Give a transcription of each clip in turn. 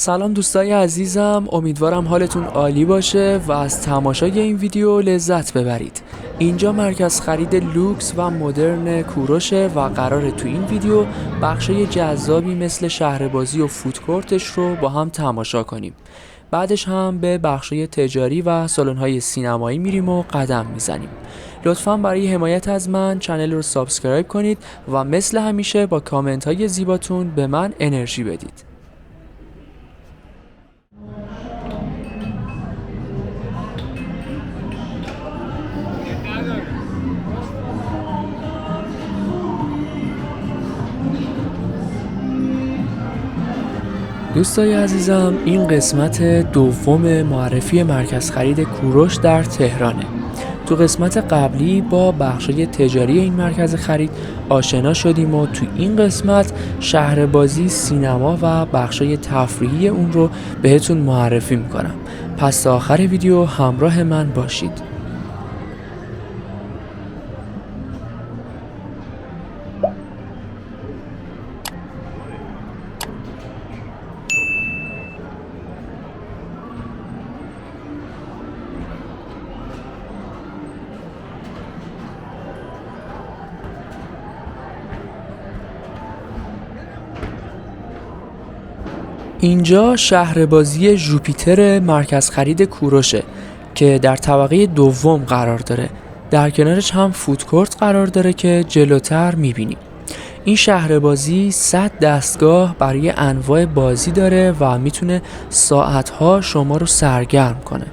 سلام دوستای عزیزم، امیدوارم حالتون عالی باشه و از تماشای این ویدیو لذت ببرید. اینجا مرکز خرید لوکس و مدرن کوروشه و قراره تو این ویدیو بخشای جذابی مثل شهربازی و فودکورتش رو با هم تماشا کنیم. بعدش هم به بخشای تجاری و سالن‌های سینمایی میریم و قدم میزنیم. لطفاً برای حمایت از من چنل رو سابسکرایب کنید و مثل همیشه با کامنت های زیباتون به من انرژی بدید. دوستای عزیزم، این قسمت دوم معرفی مرکز خرید کوروش در تهرانه. تو قسمت قبلی با بخشای تجاری این مرکز خرید آشنا شدیم و تو این قسمت شهربازی، سینما و بخشای تفریحی اون رو بهتون معرفی میکنم. پس تا آخر ویدیو همراه من باشید. اینجا شهربازی ژوپیتر مرکز خرید کوروشه که در طبقه دوم قرار داره. در کنارش هم فودکورت قرار داره که جلوتر میبینیم. این شهربازی 100 دستگاه برای انواع بازی داره و میتونه ساعتها شما رو سرگرم کنه.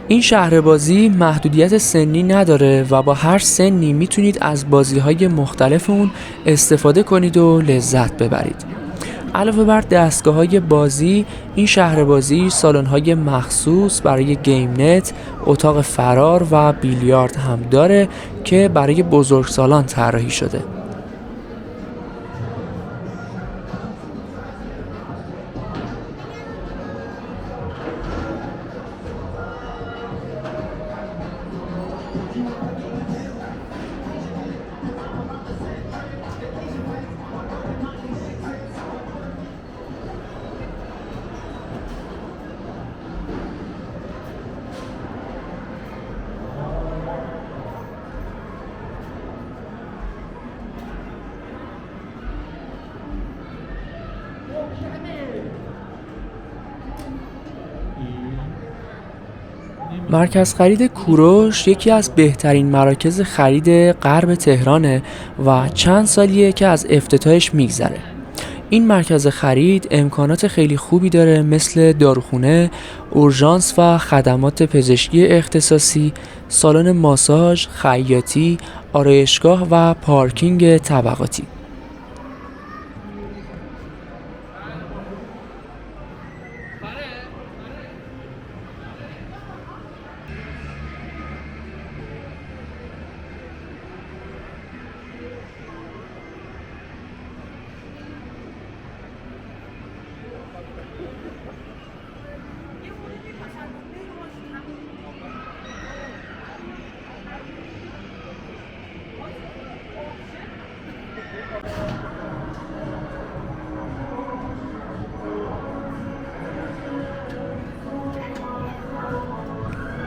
این شهربازی محدودیت سنی نداره و با هر سنی میتونید از بازی‌های مختلف اون استفاده کنید و لذت ببرید. علاوه بر دستگاه‌های بازی، این شهربازی سالن‌های مخصوص برای گیم نت، اتاق فرار و بیلیارد هم داره که برای بزرگسالان طراحی شده. مرکز خرید کوروش یکی از بهترین مراکز خرید غرب تهرانه و چند سالیه که از افتتاحش میگذره. این مرکز خرید امکانات خیلی خوبی داره مثل داروخونه، اورژانس و خدمات پزشکی اختصاصی، سالن ماساژ، خیاطی، آرایشگاه و پارکینگ طبقاتی.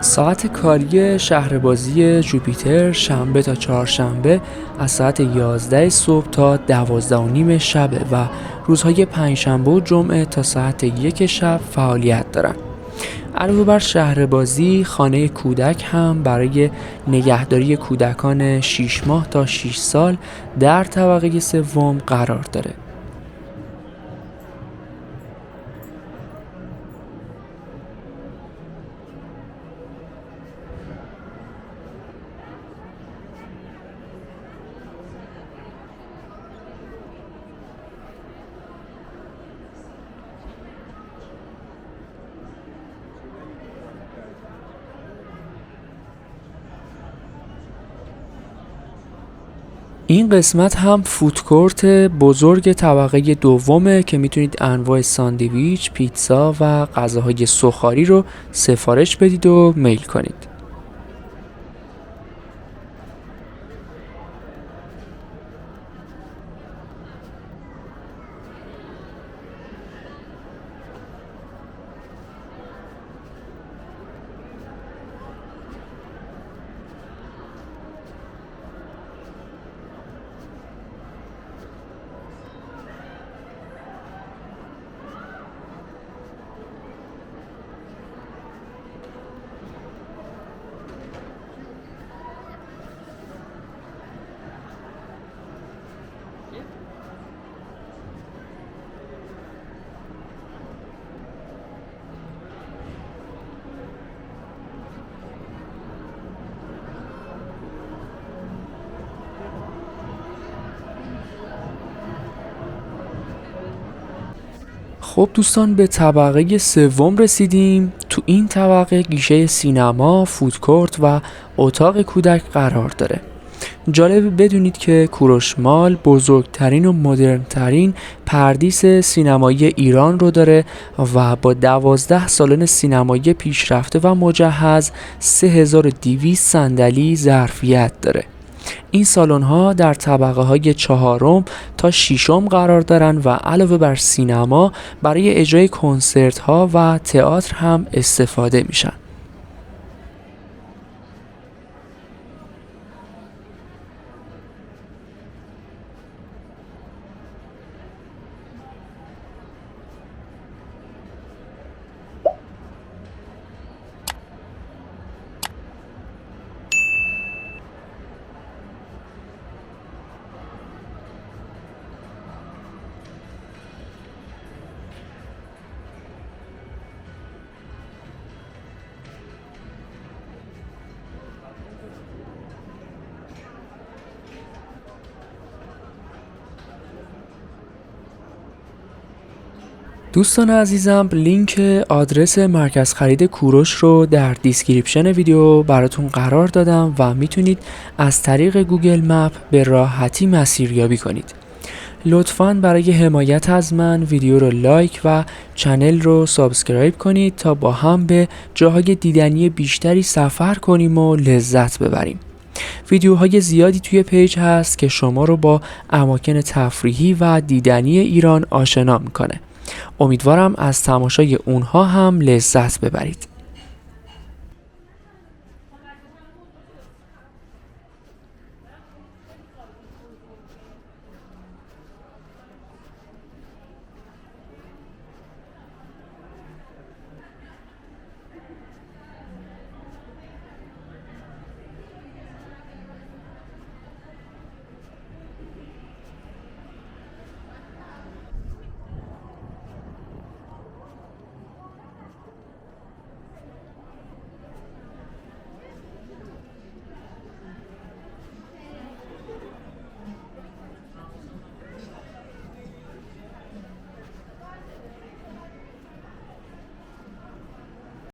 ساعت کاری شهربازی ژوپیتر شنبه تا چهارشنبه از ساعت 11 صبح تا 12:30 شبه و روزهای پنجشنبه و جمعه تا ساعت 1 شب فعالیت دارن. علاوه بر شهربازی، خانه کودک هم برای نگهداری کودکان 6 ماه تا 6 سال در طبقه سوم قرار داره. این قسمت هم فودکورت بزرگ طبقه دومه که میتونید انواع ساندویچ، پیتزا و غذاهای سوخاری رو سفارش بدید و میل کنید. خب دوستان، به طبقه سوم رسیدیم. تو این طبقه گیشه سینما، فودکورت و اتاق کودک قرار داره. جالبه بدونید که کوروش مال بزرگترین و مدرنترین پردیس سینمایی ایران رو داره و با 12 سالن سینمایی پیشرفته و مجهز 3200 صندلی ظرفیت داره. این سالن ها در طبقه های 4 تا 6 قرار دارن و علاوه بر سینما برای اجرای کنسرت ها و تئاتر هم استفاده میشن. دوستان عزیزم، لینک آدرس مرکز خرید کوروش رو در دیسکریپشن ویدیو براتون قرار دادم و میتونید از طریق گوگل مپ به راحتی مسیریابی کنید. لطفاً برای حمایت از من ویدیو رو لایک و چنل رو سابسکرایب کنید تا با هم به جاهای دیدنی بیشتری سفر کنیم و لذت ببریم. ویدیوهای زیادی توی پیج هست که شما رو با اماکن تفریحی و دیدنی ایران آشنا میکنه. امیدوارم از تماشای اونها هم لذت ببرید.